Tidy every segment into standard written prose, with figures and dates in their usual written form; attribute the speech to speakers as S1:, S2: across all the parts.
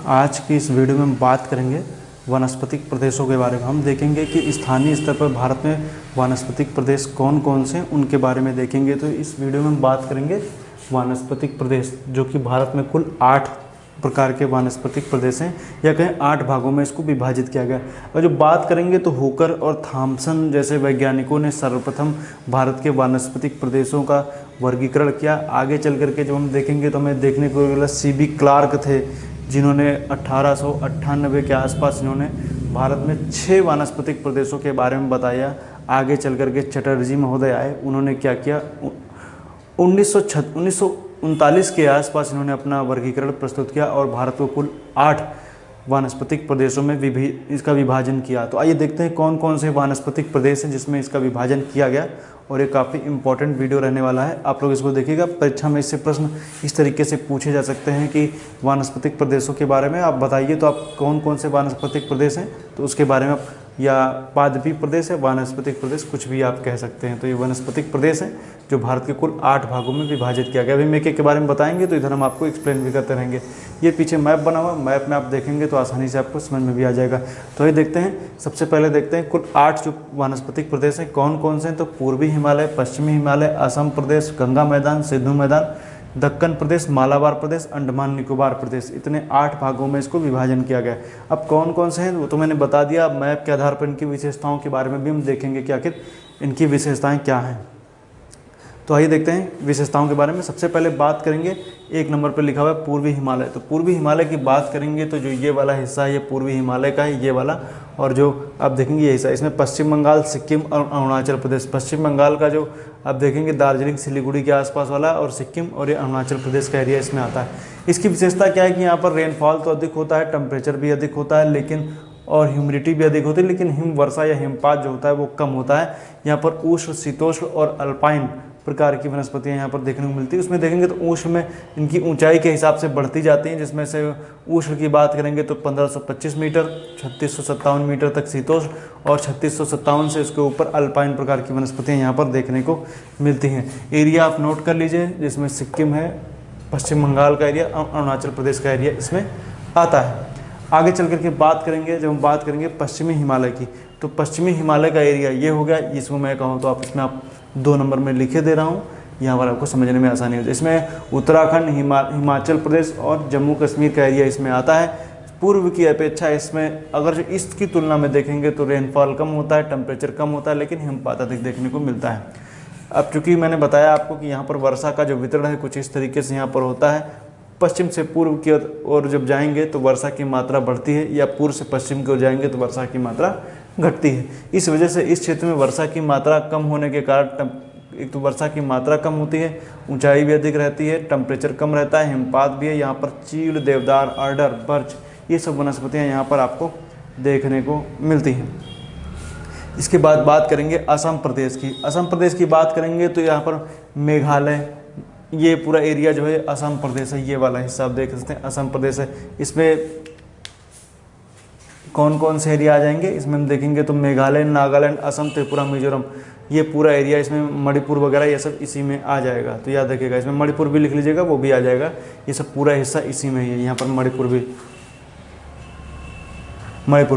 S1: आज की इस वीडियो में हम बात करेंगे वानस्पतिक प्रदेशों के बारे में। हम देखेंगे कि स्थानीय स्तर पर भारत में वानस्पतिक प्रदेश कौन कौन से हैं, उनके बारे में देखेंगे। तो इस वीडियो में हम बात करेंगे वानस्पतिक प्रदेश, जो कि भारत में कुल 8 प्रकार के वानस्पतिक प्रदेश हैं, या कहें 8 भागों में इसको विभाजित किया गया। और जो बात करेंगे तो हुकर और थॉमसन जैसे वैज्ञानिकों ने सर्वप्रथम भारत के वानस्पतिक प्रदेशों का वर्गीकरण किया। आगे चल करके जब हम देखेंगे तो हमें देखने को मिला C.B. क्लार्क थे, जिन्होंने 1898 के आसपास इन्होंने भारत में 6 वानस्पतिक प्रदेशों के बारे में बताया। आगे चल करके चटर्जी महोदय आए, उन्होंने क्या किया, 1939 के आसपास इन्होंने अपना वर्गीकरण प्रस्तुत किया और भारत को कुल 8 वानस्पतिक प्रदेशों में इसका विभाजन किया। तो आइए देखते हैं कौन कौन से वानस्पतिक प्रदेश हैं जिसमें इसका विभाजन किया गया। और ये काफ़ी इंपॉर्टेंट वीडियो रहने वाला है, आप लोग इसको देखिएगा। परीक्षा में इससे प्रश्न इस तरीके से पूछे जा सकते हैं कि वानस्पतिक प्रदेशों के बारे में आप बताइए, तो आप कौन कौन से वानस्पतिक प्रदेश हैं, तो उसके बारे में आप, या पादपी प्रदेश है, वानस्पतिक प्रदेश, कुछ भी आप कह सकते हैं। तो ये वानस्पतिक प्रदेश है जो भारत के कुल 8 भागों में विभाजित किया गया। अभी हम एक के बारे में बताएंगे, तो इधर हम आपको एक्सप्लेन भी करते रहेंगे। ये पीछे मैप बना हुआ, मैप में आप देखेंगे तो आसानी से आपको समझ में भी आ जाएगा। तो ये देखते हैं, सबसे पहले देखते हैं कुल 8 जो वानस्पतिक प्रदेश हैं कौन कौन से हैं। तो पूर्वी हिमालय, पश्चिमी हिमालय, असम प्रदेश, गंगा मैदान, सिंधु मैदान, दक्कन प्रदेश, मालाबार प्रदेश, अंडमान निकोबार प्रदेश, इतने 8 भागों में इसको विभाजन किया गया। अब कौन कौन से हैं वो तो मैंने बता दिया। अब मैप के आधार पर इनकी विशेषताओं के बारे में भी हम देखेंगे कि आखिर इनकी विशेषताएं क्या हैं। तो आइए देखते हैं विशेषताओं के बारे में। सबसे पहले बात करेंगे, 1 नंबर पर लिखा हुआ है पूर्वी हिमालय। तो पूर्वी हिमालय की बात करेंगे तो जो ये वाला हिस्सा है ये पूर्वी हिमालय का है, ये वाला। और जो आप देखेंगे ये हिस्सा, इसमें पश्चिम बंगाल, सिक्किम और अरुणाचल प्रदेश, पश्चिम बंगाल का जो आप देखेंगे दार्जिलिंग, सिलीगुड़ी के आसपास वाला, और सिक्किम और ये अरुणाचल प्रदेश का एरिया इसमें आता है। इसकी विशेषता क्या है कि यहाँ पर रेनफॉल तो अधिक होता है, टेम्परेचर भी अधिक होता है, लेकिन और ह्यूमिडिटी भी अधिक होती है, लेकिन हिम वर्षा या हिमपात जो होता है वो कम होता है। यहाँ पर उष्ण, शीतोष्ण और अल्पाइन प्रकार की वनस्पतियाँ यहाँ पर देखने को मिलती है। उसमें देखेंगे तो उष्ण में इनकी ऊंचाई के हिसाब से बढ़ती जाती हैं, जिसमें से उष्ण की बात करेंगे तो 1525 मीटर, 3657 मीटर तक शीतोष्ण, और 3657 से उसके ऊपर अल्पाइन प्रकार की वनस्पतियाँ यहाँ पर देखने को मिलती हैं। एरिया आप नोट कर लीजिए, जिसमें सिक्किम है, पश्चिम बंगाल का एरिया, अरुणाचल प्रदेश का एरिया इसमें आता है। आगे चल करके बात करेंगे, जब हम बात करेंगे पश्चिमी हिमालय की, तो पश्चिमी हिमालय का एरिया ये हो गया। इसको मैं कहूँ तो आप इसमें आप 2 नंबर में लिखे दे रहा हूँ, यहाँ पर आपको समझने में आसानी हो जाए। इसमें उत्तराखंड, हिमाचल प्रदेश और जम्मू कश्मीर का एरिया इसमें आता है। पूर्व की अपेक्षा इसमें अगर जो ईस्ट की तुलना में देखेंगे तो रेनफॉल कम होता है, टेम्परेचर कम होता है, लेकिन हिमपात अधिक देखने को मिलता है। अब चूँकि मैंने बताया आपको कि यहाँ पर वर्षा का जो वितरण है कुछ इस तरीके से यहाँ पर होता है। पश्चिम से पूर्व की ओर जब जाएंगे तो वर्षा की मात्रा बढ़ती है, या पूर्व से पश्चिम की ओर जाएंगे तो वर्षा की मात्रा घटती है। इस वजह से इस क्षेत्र में वर्षा की मात्रा कम होने के कारण, एक तो वर्षा की मात्रा कम होती है, ऊंचाई भी अधिक रहती है, टेम्परेचर कम रहता है, हिमपात भी है। यहाँ पर चीड़, देवदार, अर्डर, बर्च, ये सब वनस्पतियाँ यहाँ पर आपको देखने को मिलती हैं। इसके बाद बात करेंगे असम प्रदेश की। असम प्रदेश की बात करेंगे तो यहाँ पर मेघालय, ये पूरा एरिया जो है असम प्रदेश है, ये वाला हिस्सा आप देख सकते हैं असम प्रदेश है। इसमें कौन कौन से एरिया आ जाएंगे, इसमें हम देखेंगे तो मेघालय, नागालैंड, असम, त्रिपुरा, मिजोरम, ये पूरा एरिया, इसमें मणिपुर वगैरह ये सब इसी में आ जाएगा। तो याद रखिएगा, इसमें मणिपुर भी लिख लीजिएगा, वो भी आ जाएगा। ये सब पूरा हिस्सा इसी में ही है। यहाँ पर मणिपुर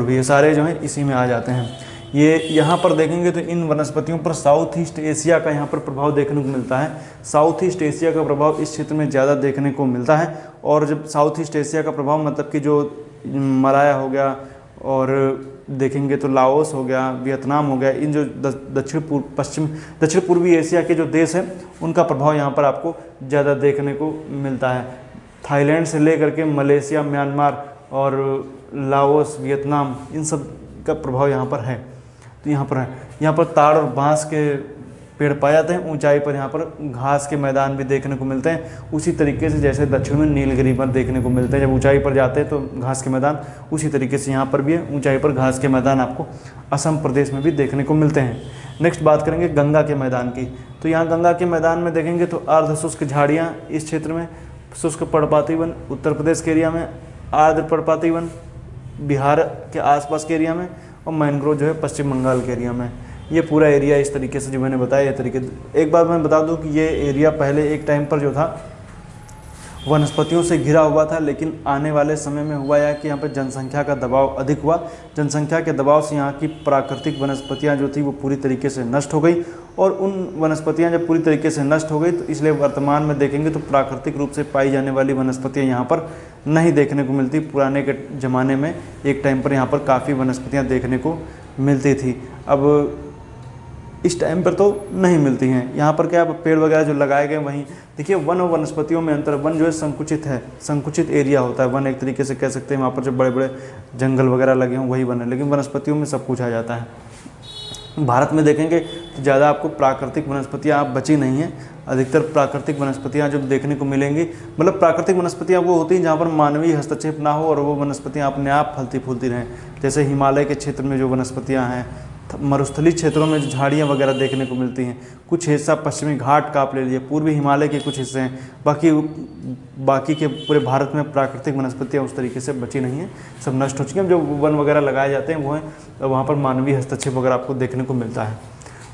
S1: भी ये सारे जो हैं इसी में आ जाते हैं। ये यहाँ पर देखेंगे तो इन वनस्पतियों पर साउथ ईस्ट एशिया का यहाँ पर प्रभाव देखने को मिलता है। साउथ ईस्ट एशिया का प्रभाव इस क्षेत्र में ज़्यादा देखने को मिलता है। और जब साउथ ईस्ट एशिया का प्रभाव मतलब कि जो मलाया हो गया, और देखेंगे तो लाओस हो गया, वियतनाम हो गया, इन जो दक्षिण पूर्वी एशिया के जो देश हैं उनका प्रभाव यहाँ पर आपको ज़्यादा देखने को मिलता है। थाईलैंड से लेकर के मलेशिया, म्यांमार और लाओस, वियतनाम, इन सब का प्रभाव यहाँ पर है। तो यहाँ पर है, यहाँ पर ताड़ और बांस के पेड़ पाए जाते हैं। ऊंचाई पर यहाँ पर घास के मैदान भी देखने को मिलते हैं, उसी तरीके से जैसे दक्षिण में नीलगिरी पर देखने को मिलते हैं। जब ऊंचाई पर जाते हैं तो घास के मैदान, उसी तरीके से यहाँ पर भी है, ऊंचाई पर घास के मैदान आपको असम प्रदेश में भी देखने को मिलते हैं। नेक्स्ट बात करेंगे गंगा के मैदान की। तो यहाँ गंगा के मैदान में देखेंगे तो अर्धशुष्क झाड़ियाँ इस क्षेत्र में, शुष्क पर्णपाती वन उत्तर प्रदेश के एरिया में, आर्द्र पर्णपाती वन बिहार के आसपास के एरिया में, और मैंग्रोव जो है पश्चिम बंगाल के एरिया में। ये पूरा एरिया इस तरीके से जो मैंने बताया, ये तरीके। एक बात मैं बता दूं कि ये एरिया पहले एक टाइम पर जो था वनस्पतियों से घिरा हुआ था, लेकिन आने वाले समय में हुआ यह कि यहाँ पर जनसंख्या का दबाव अधिक हुआ। जनसंख्या के दबाव से यहाँ की प्राकृतिक वनस्पतियाँ जो थी वो पूरी तरीके से नष्ट हो गई, और उन वनस्पतियाँ जब पूरी तरीके से नष्ट हो गई तो इसलिए वर्तमान में देखेंगे तो प्राकृतिक रूप से पाई जाने वाली वनस्पतियाँ यहाँ पर नहीं देखने को मिलती। पुराने के ज़माने में एक टाइम पर यहाँ पर काफ़ी वनस्पतियाँ देखने को मिलती थी, अब इस टाइम पर तो नहीं मिलती हैं। यहाँ पर क्या पेड़ वगैरह जो लगाए गए वहीं देखिए, वन और वनस्पतियों में अंतर। वन जो है संकुचित है, संकुचित एरिया होता है। वन एक तरीके से कह सकते हैं वहाँ पर जो बड़े बड़े जंगल वगैरह लगे हों वही वन है, लेकिन वनस्पतियों में सब कुछ आ जाता है। भारत में देखेंगे तो ज़्यादा आपको प्राकृतिक वनस्पतियाँ आप बची नहीं हैं। अधिकतर प्राकृतिक वनस्पतियाँ जो देखने को मिलेंगी, मतलब प्राकृतिक वनस्पतियाँ वो होती हैं जहाँ पर मानवीय हस्तक्षेप ना हो और वो वनस्पतियाँ अपने आप फलती फूलती रहें। जैसे हिमालय के क्षेत्र में जो वनस्पतियाँ हैं, मरुस्थलीय क्षेत्रों में जो झाड़ियाँ वगैरह देखने को मिलती हैं, कुछ हिस्सा पश्चिमी घाट का आप ले लीजिए, पूर्वी हिमालय के कुछ हिस्से हैं, बाकी के पूरे भारत में प्राकृतिक वनस्पतियाँ उस तरीके से बची नहीं हैं, सब नष्ट हो चुकी हैं। जो वन वगैरह लगाए जाते हैं वो हैं, वहाँ पर मानवीय हस्तक्षेप वगैरह आपको देखने को मिलता है।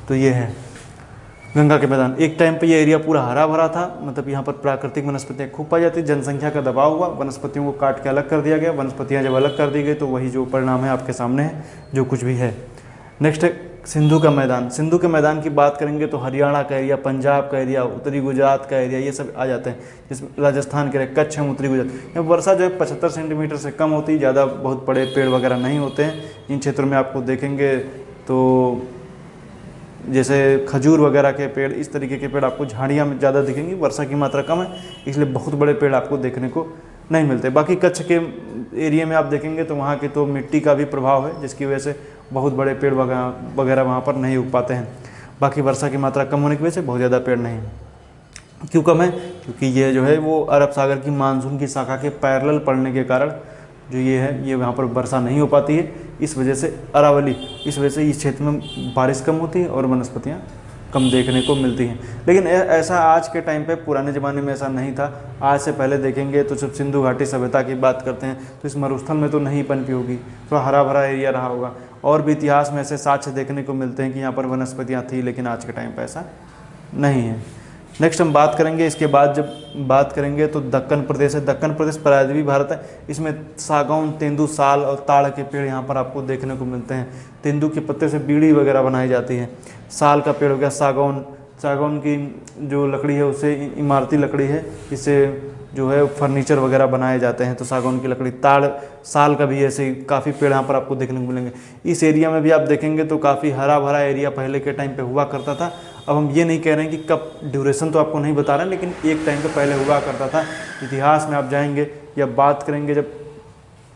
S1: तो ये है गंगा के मैदान। एक टाइम पे ये एरिया पूरा हरा भरा था, मतलब यहाँ पर प्राकृतिक वनस्पतियाँ खूब पाई जाती। जनसंख्या का दबाव हुआ, वनस्पतियों को काट के अलग कर दिया गया। वनस्पतियाँ जब अलग कर दी गई तो वही जो परिणाम है आपके सामने है, जो कुछ भी है। नेक्स्ट है सिंधु का मैदान। सिंधु के मैदान की बात करेंगे तो हरियाणा का एरिया, पंजाब का एरिया, उत्तरी गुजरात का एरिया, ये सब आ जाते हैं। जिसमें राजस्थान के एरिया, कच्छ है, उत्तरी गुजरात। यहाँ वर्षा जो है 75 सेंटीमीटर से कम होती है, ज़्यादा बहुत बड़े पेड़ वगैरह नहीं होते हैं इन क्षेत्रों में। आपको देखेंगे तो जैसे खजूर वगैरह के पेड़, इस तरीके के पेड़ आपको झाड़ियाँ में ज़्यादा दिखेंगी। वर्षा की मात्रा कम है इसलिए बहुत बड़े पेड़ आपको देखने को नहीं मिलते। बाकी कच्छ के एरिया में आप देखेंगे तो वहाँ की तो मिट्टी का भी प्रभाव है, जिसकी वजह से बहुत बड़े पेड़ वगैरह वहाँ पर नहीं उग पाते हैं। बाकी वर्षा की मात्रा कम होने की वजह से बहुत ज़्यादा पेड़ नहीं। क्यों कम है? क्योंकि ये जो है वो अरब सागर की मानसून की शाखा के पैरेलल पड़ने के कारण जो ये है ये वहाँ पर वर्षा नहीं हो पाती है। इस वजह से अरावली, इस वजह से इस क्षेत्र में बारिश कम होती है और वनस्पतियाँ कम देखने को मिलती हैं। लेकिन ऐसा आज के टाइम पे, पुराने ज़माने में ऐसा नहीं था। आज से पहले देखेंगे तो जब सिंधु घाटी सभ्यता की बात करते हैं तो इस मरुस्थल में तो नहीं पनपी होगी, थोड़ा हरा भरा एरिया रहा होगा। और भी इतिहास में ऐसे साक्ष्य देखने को मिलते हैं कि यहाँ पर वनस्पतियाँ थी, लेकिन आज के टाइम पर ऐसा नहीं है। नेक्स्ट हम बात करेंगे, इसके बाद जब बात करेंगे तो दक्कन प्रदेश है। दक्कन प्रदेश प्रायद्वीपीय भारत है। इसमें सागौन, तेंदू, साल और ताड़ के पेड़ यहाँ पर आपको देखने को मिलते हैं। तेंदू के पत्ते से बीड़ी वगैरह बनाई जाती है। साल का पेड़ हो गया, सागौन, सागौन की जो लकड़ी है उससे इमारती लकड़ी है, इससे जो है फर्नीचर वगैरह बनाए जाते हैं। तो सागौन की लकड़ी, ताड़, साल का भी ऐसे काफ़ी पेड़ यहाँ पर आपको देखने को मिलेंगे। इस एरिया में भी आप देखेंगे तो काफ़ी हरा भरा एरिया पहले के टाइम पे हुआ करता था। अब हम ये नहीं कह रहे हैं कि कब, ड्यूरेशन तो आपको नहीं बता रहे हैं, लेकिन एक टाइम पे पहले हुआ करता था। इतिहास में आप जाएंगे या बात करेंगे जब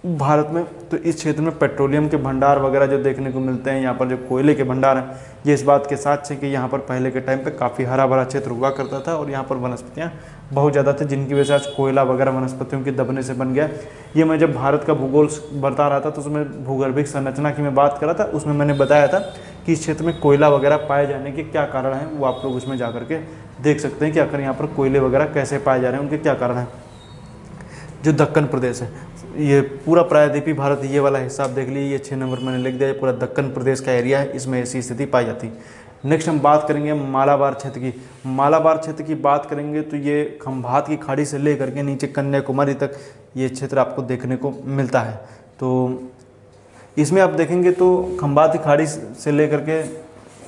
S1: भारत में, तो इस क्षेत्र में पेट्रोलियम के भंडार वगैरह जो देखने को मिलते हैं, यहाँ पर जो कोयले के भंडार हैं, ये इस बात के साथ है कि यहाँ पर पहले के टाइम पे काफ़ी हरा भरा क्षेत्र हुआ करता था और यहाँ पर वनस्पतियाँ बहुत ज़्यादा थी, जिनकी वजह से आज कोयला वगैरह वनस्पतियों के दबने से बन गया। ये मैं जब भारत का भूगोल बता रहा था तो उसमें भूगर्भिक संरचना की मैं बात कर रहा था, उसमें मैंने बताया था कि इस क्षेत्र में कोयला वगैरह पाए जाने के क्या कारण हैं। वो आप लोग उसमें जा करके देख सकते हैं कि आखिर यहाँ पर कोयले वगैरह कैसे पाए जा रहे हैं, उनके क्या कारण हैं। जो दक्कन प्रदेश है, ये पूरा प्रायद्वीपीय भारत, ये वाला हिस्सा आप देख लीजिए, ये 6 नंबर मैंने लिख दिया, ये पूरा दक्कन प्रदेश का एरिया है, इसमें ऐसी स्थिति पाई जाती है। नेक्स्ट हम बात करेंगे मालाबार क्षेत्र की। मालाबार क्षेत्र की बात करेंगे तो ये खंभात की खाड़ी से लेकर के नीचे कन्याकुमारी तक ये क्षेत्र आपको देखने को मिलता है। तो इसमें आप देखेंगे तो खंभात की खाड़ी से लेकर के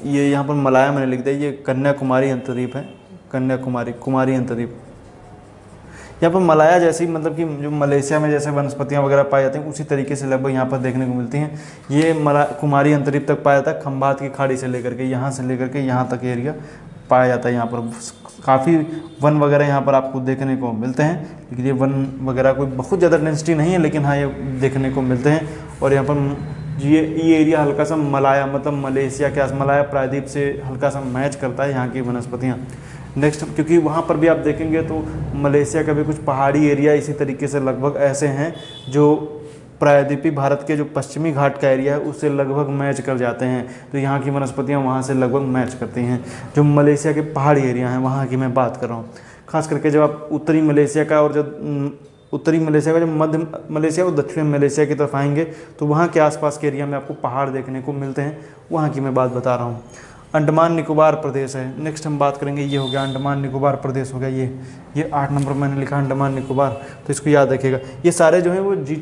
S1: ये यहाँ पर मलाया मैंने लिख दिया, ये कन्याकुमारी अंतर्द्वीप है, कन्याकुमारी, कुमारी अंतर्द्वीप। यहाँ पर मलाया जैसी, मतलब कि जो मलेशिया में जैसे वनस्पतियाँ वगैरह पाई जाती हैं उसी तरीके से लगभग यहाँ पर देखने को मिलती हैं। ये कुमारी अंतर्द्वीप तक पाया जाता है, खंभात की खाड़ी से लेकर के यहाँ तक एरिया पाया जाता है। यहाँ पर काफ़ी वन वगैरह यहाँ पर आपको देखने को मिलते हैं, लेकिन ये वन वगैरह कोई बहुत ज़्यादा डेंसिटी नहीं है, लेकिन हाँ ये देखने को मिलते हैं। और यहाँ पर ये एरिया हल्का सा मलाया, मतलब मलेशिया के मलाया प्रायद्वीप से हल्का सा मैच करता है यहाँ की वनस्पतियाँ। नेक्स्ट, क्योंकि वहाँ पर भी आप देखेंगे तो मलेशिया का भी कुछ पहाड़ी एरिया इसी तरीके से लगभग ऐसे हैं जो प्रायद्वीपीय भारत के जो पश्चिमी घाट का एरिया है उससे लगभग मैच कर जाते हैं। तो यहाँ की वनस्पतियाँ वहाँ से लगभग मैच करती हैं। जो मलेशिया के पहाड़ी एरिया हैं वहाँ की मैं बात कर रहा हूँ। खास करके जब आप उत्तरी मलेशिया का और जब उत्तरी मलेशिया का, जब मध्य मलेशिया और दक्षिण मलेशिया की तरफ आएंगे तो वहाँ के आसपास के एरिया में आपको पहाड़ देखने को मिलते हैं, वहाँ की मैं बात बता रहा हूँ। अंडमान निकोबार प्रदेश है। नेक्स्ट हम बात करेंगे, ये हो गया अंडमान निकोबार प्रदेश हो गया, ये 8 नंबर मैंने लिखा अंडमान निकोबार, तो इसको याद रखिएगा। ये सारे जो हैं वो जी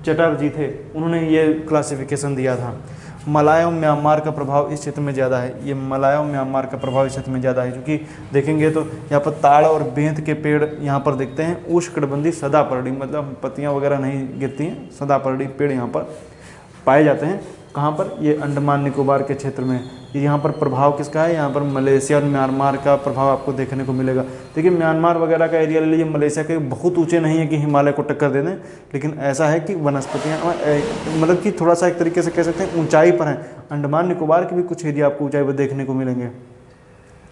S1: चटर्जी थे, उन्होंने ये क्लासिफिकेशन दिया था। मलाया और म्यांमार का प्रभाव इस क्षेत्र में ज़्यादा है, ये मलाया और म्यांमार का प्रभाव इस क्षेत्र में ज़्यादा है, क्योंकि देखेंगे तो यहाँ पर ताड़ और बेंत के पेड़ यहाँ पर दिखते हैं। उष्णकटिबंधीय सदापर्णी, मतलब पत्तियाँ वगैरह नहीं गिरती हैं, सदापर्णी पेड़ यहाँ पर पाए जाते हैं। कहाँ पर? ये अंडमान निकोबार के क्षेत्र में। यहाँ पर प्रभाव किसका है? यहाँ पर मलेशिया और म्यांमार का प्रभाव आपको देखने को मिलेगा। देखिए म्यांमार वगैरह का एरिया ले लीजिए, मलेशिया के बहुत ऊंचे नहीं है कि हिमालय को टक्कर दे दें, लेकिन ऐसा है कि वनस्पतियाँ मतलब कि थोड़ा सा एक तरीके से कह सकते हैं ऊंचाई पर हैं। अंडमान निकोबार के भी कुछ एरिया आपको ऊंचाई पर देखने को मिलेंगे,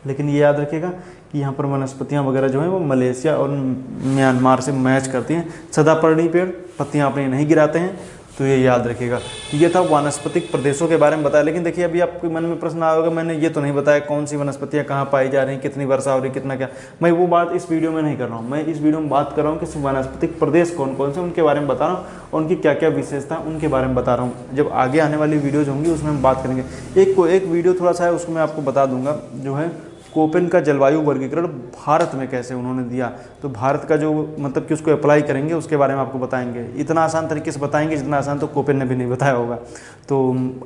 S1: लेकिन ये याद रखिएगा कि यहाँ पर वनस्पतियाँ वगैरह जो हैं वो मलेशिया और म्यांमार से मैच करती हैं। सदापर्णी पेड़ पत्तियाँ अपनी नहीं गिराते हैं, तो ये याद रखिएगा। ये था वानस्पतिक प्रदेशों के बारे में बताया। लेकिन देखिए अभी आपके मन में प्रश्न आया होगा, मैंने ये तो नहीं बताया कौन सी वनस्पतियाँ कहाँ पाई जा रही हैं, कितनी वर्षा हो रही, कितना क्या। मैं वो बात इस वीडियो में नहीं कर रहा हूँ। मैं इस वीडियो में बात कर रहा हूँ कि वानस्पतिक प्रदेश कौन कौन से, उनके बारे में बता रहा हूँ और उनकी क्या क्या विशेषता उनके बारे में बता रहा हूँ। जब आगे आने वाली वीडियोज होंगी उसमें हम बात करेंगे। एक वीडियो थोड़ा सा है उसको मैं आपको बता दूंगा, जो है कोपेन का जलवायु वर्गीकरण भारत में कैसे उन्होंने दिया। तो भारत का जो मतलब कि उसको अप्लाई करेंगे उसके बारे में आपको बताएंगे। इतना आसान तरीके से बताएंगे जितना आसान तो कोपेन ने भी नहीं बताया होगा। तो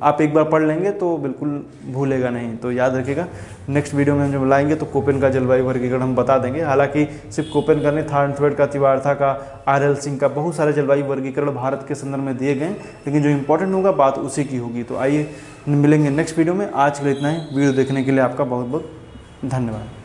S1: आप एक बार पढ़ लेंगे तो बिल्कुल भूलेगा नहीं, तो याद रखिएगा। नेक्स्ट वीडियो में हम जब लाएंगे तो कोपेन का जलवायु वर्गीकरण हम बता देंगे। हालांकि सिर्फ कोपेन का नहीं, थार्नथवेड का, तिवारथा का, आर.एल. सिंह का, बहुत सारे जलवायु वर्गीकरण भारत के संदर्भ में दिए गए, लेकिन जो इंपॉर्टेंट होगा बात उसी की होगी। तो आइए मिलेंगे नेक्स्ट वीडियो में। आज के लिए इतना ही। वीडियो देखने के लिए आपका बहुत बहुत धन्यवाद।